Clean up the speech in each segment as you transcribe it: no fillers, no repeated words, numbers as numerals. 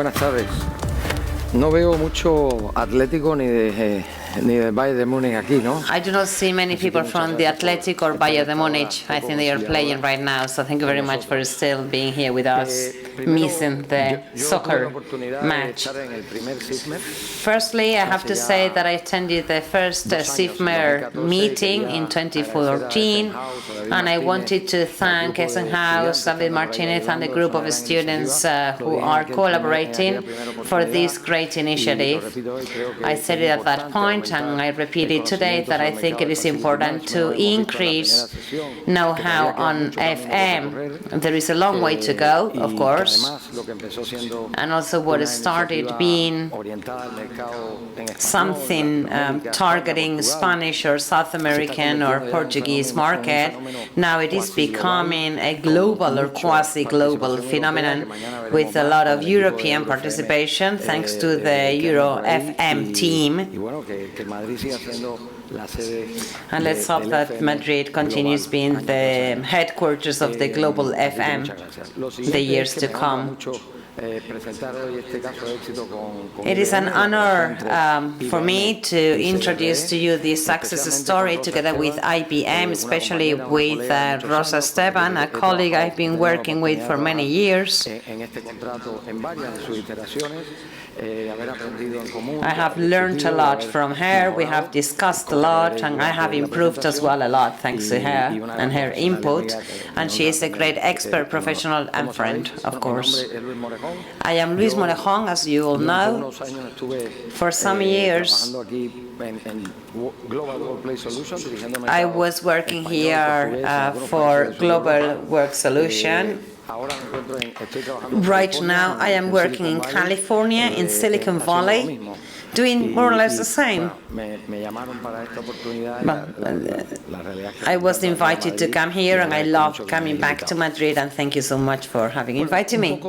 Buenas tardes. No veo mucho Atlético ni de Bayern de Múnich aquí, ¿no? I do not see many people from the Athletic or Bayern de Munich. I think they are playing right now, so thank you very much for still being here with us, missing the soccer match. Firstly, I have to say that I attended the first CIFMer meeting in 2014, and I wanted to thank Essenhaus, David Martinez, and the group of students who are collaborating for this great initiative. I said it at that point, and I repeat it today, that I think it is important to increase know-how on FM. There is a long way to go, of course, and also what started being something targeting Spanish or South American or Portuguese market, now it is becoming a global or quasi-global phenomenon with a lot of European participation thanks to the Euro FM team. And let's hope that Madrid continues being the headquarters of the global FM the years to come. It is an honor for me to introduce to you this success story together with IBM, especially with Rosa Esteban, a colleague I've been working with for many years. I have learned a lot from her, we have discussed a lot, and I have improved as well a lot thanks to her and her input, and she is a great expert, professional and friend, of course. I am Luis Morejo, as you all know. For some years I was working here for Global Work Solution. Right now I am working in California, in Silicon Valley, doing more or less the same. I was invited to come here and I love coming back to Madrid, and thank you so much for having invited me.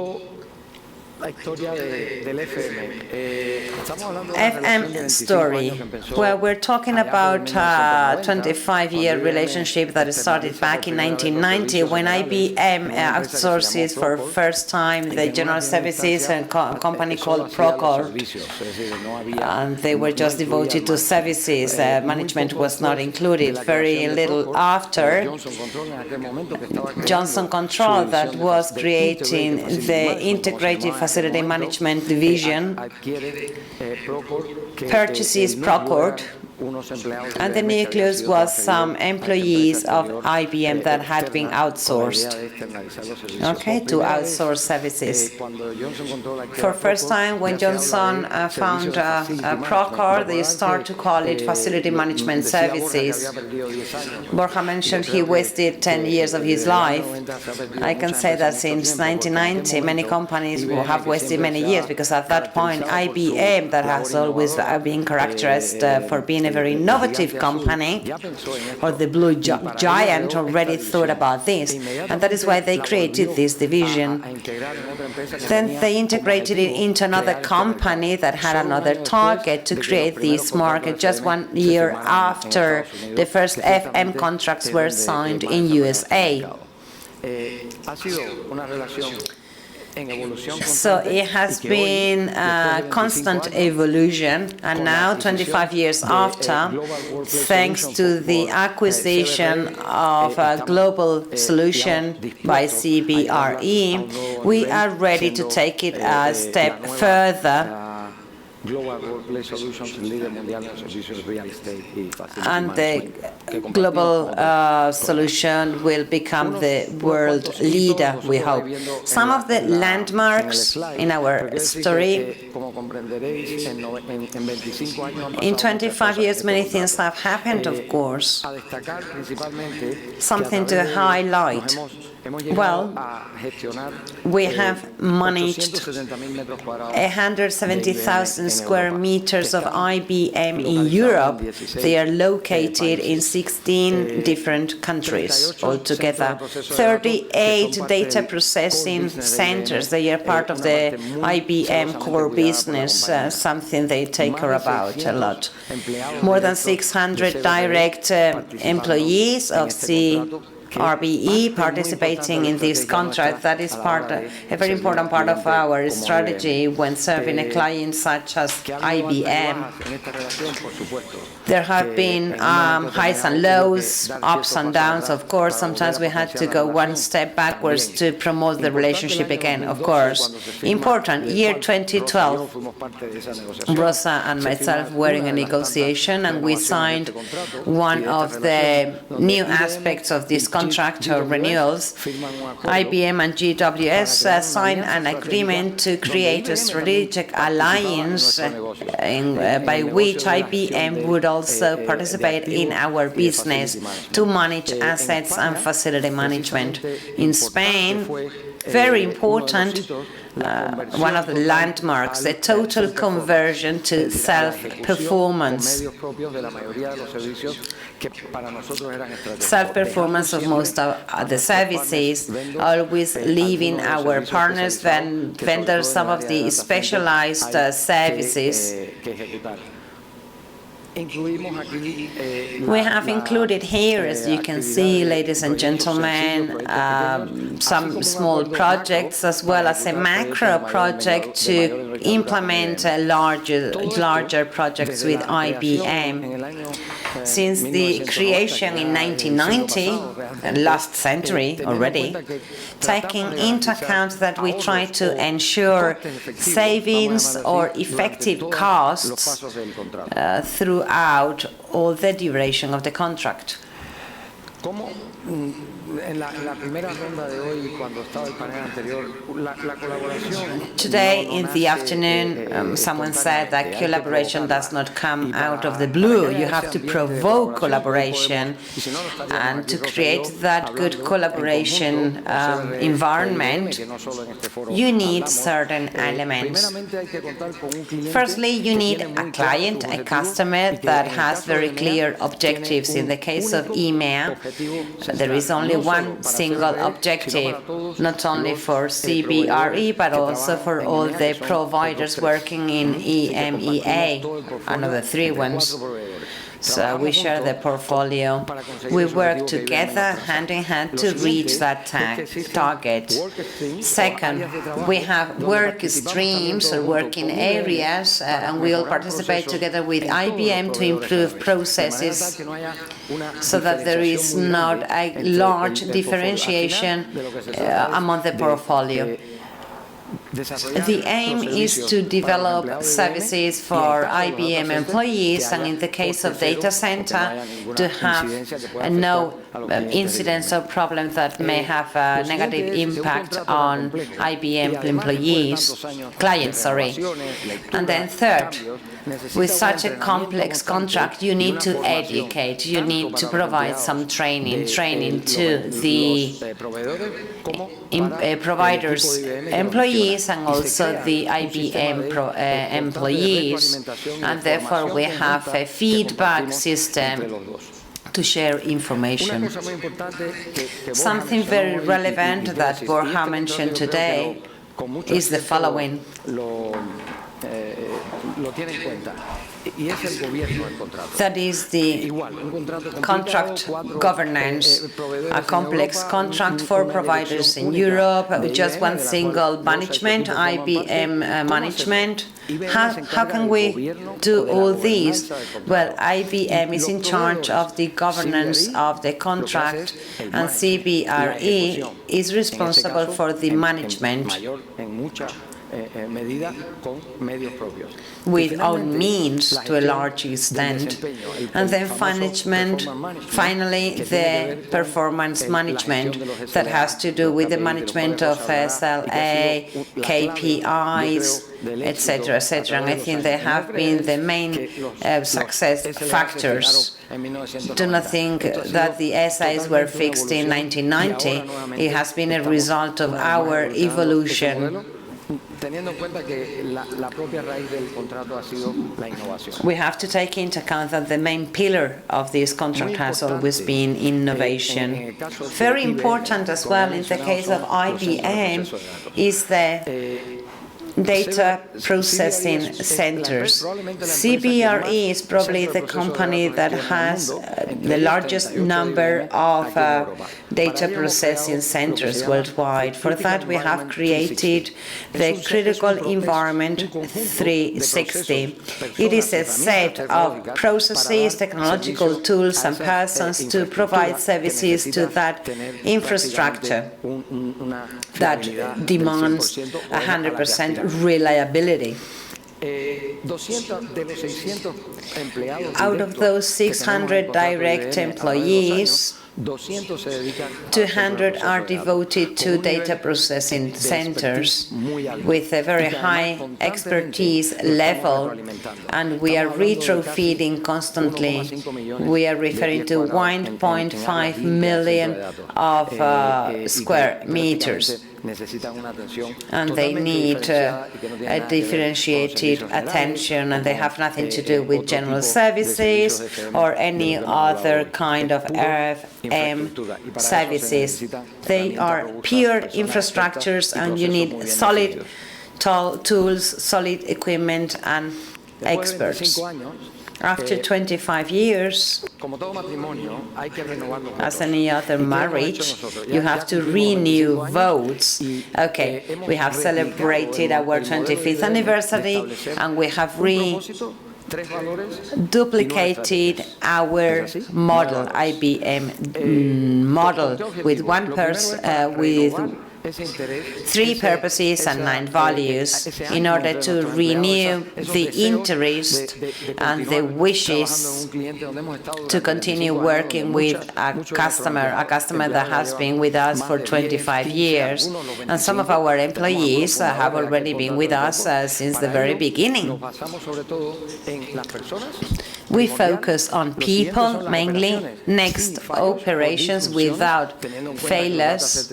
FM story. Well, we're talking about a 25-year relationship that started back in 1990 when IBM outsources for first time the general services and a company called Procore. And they were just devoted to services. Management was not included. Very little after, Johnson Control, that was creating the integrated facility management division, purchases Procore, and the nucleus was some employees of IBM that had been outsourced, to outsource services. For first time, when Johnson found Procore, they start to call it facility management services. Borja mentioned he wasted 10 years of his life. I can say that since 1990, many companies have wasted many years, because at that point, IBM, that has always been characterized for being a very innovative company, or the blue giant, already thought about this, and that is why they created this division. Then they integrated it into another company that had another target to create this market just 1 year after the first FM contracts were signed in USA. So it has been a constant evolution, and now, 25 years after, thanks to the acquisition of a global solution by CBRE, we are ready to take it a step further. And the global solution will become the world leader, we hope. Some of the landmarks in our story: in 25 years, many things have happened, of course. Something to highlight. Well, we have managed 170,000 square meters of IBM in Europe. They are located in 16 different countries altogether. 38 data processing centers. They are part of the IBM core business, something they take care about a lot. More than 600 direct employees of RBE participating in this contract. That is a very important part of our strategy when serving a client such as IBM. There have been highs and lows, ups and downs, of course. Sometimes we had to go one step backwards to promote the relationship again, of course. Important, year 2012, Rosa and myself were in a negotiation, and we signed one of the new aspects of this contract or renewals. IBM and GWS signed an agreement to create a strategic alliance by which IBM would also participate in our business to manage assets and facility management. In Spain, very important, one of the landmarks, the total conversion to self-performance. Self-performance of most of the services, always leaving our partners, vendors, some of the specialized services. We have included here, as you can see, ladies and gentlemen, some small projects as well as a macro project to implement larger projects with IBM. Since the creation in 1990, last century already, taking into account that we try to ensure savings or effective costs throughout all the duration of the contract. Today in the afternoon, someone said that collaboration does not come out of the blue. You have to provoke collaboration, and to create that good collaboration environment, you need certain elements. Firstly, you need a client, a customer that has very clear objectives. In the case of EMEA, there is only one single objective, not only for CBRE, but also for all the providers working in EMEA, another 3 ones. So we share the portfolio. We work together, hand in hand, to reach that target. Second, we have work streams or working areas, and we all participate together with IBM to improve processes so that there is not a large differentiation among the portfolio. The aim is to develop services for IBM employees, and in the case of data center, to have no incidents or problems that may have a negative impact on IBM employees, clients, sorry. And then third, with such a complex contract, you need to educate, you need to provide some training to the providers' employees and also the IBM employees, and therefore we have a feedback system to share information. Something very relevant that Borja mentioned today is the following. That is the contract governance, a complex contract for providers in Europe with just one single management, IBM management. How can we do all these? Well, IBM is in charge of the governance of the contract, and CBRE is responsible for the management with own means to a large extent. And then finally, the performance management that has to do with the management of SLA, KPIs, etc., etc. And I think they have been the main success factors. Do not think that the SIs were fixed in 1990. It has been a result of our evolution. We have to take into account that the main pillar of this contract has always been innovation. Very important as well in the case of IBM is the data processing centers. CBRE is probably the company that has the largest number of data processing centers worldwide. For that, we have created the Critical Environment 360. It is a set of processes, technological tools, and persons to provide services to that infrastructure that demands 100% reliability. Out of those 600 direct employees, 200 are devoted to data processing centers with a very high expertise level, and we are retrofitting constantly. We are referring to 1.5 million of square meters. And they need a differentiated attention, and they have nothing to do with general services or any other kind of RFM services. They are pure infrastructures, and you need solid tools, solid equipment, and experts. After 25 years, as any other marriage, you have to renew vows. Okay, we have celebrated our 25th anniversary, and we have duplicated our model, IBM model, with with 3 purposes and 9 values, in order to renew the interest and the wishes to continue working with a customer that has been with us for 25 years. And some of our employees have already been with us since the very beginning. We focus on people mainly, next operations without failures,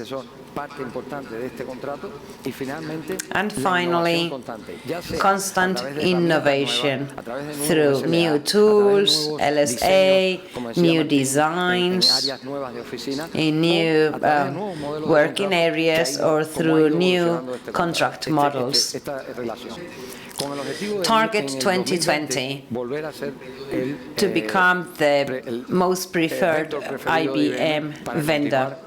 and finally, constant innovation through new tools, LSA, new designs, in new working areas, or through new contract models. Target 2020, to become the most preferred IBM vendor.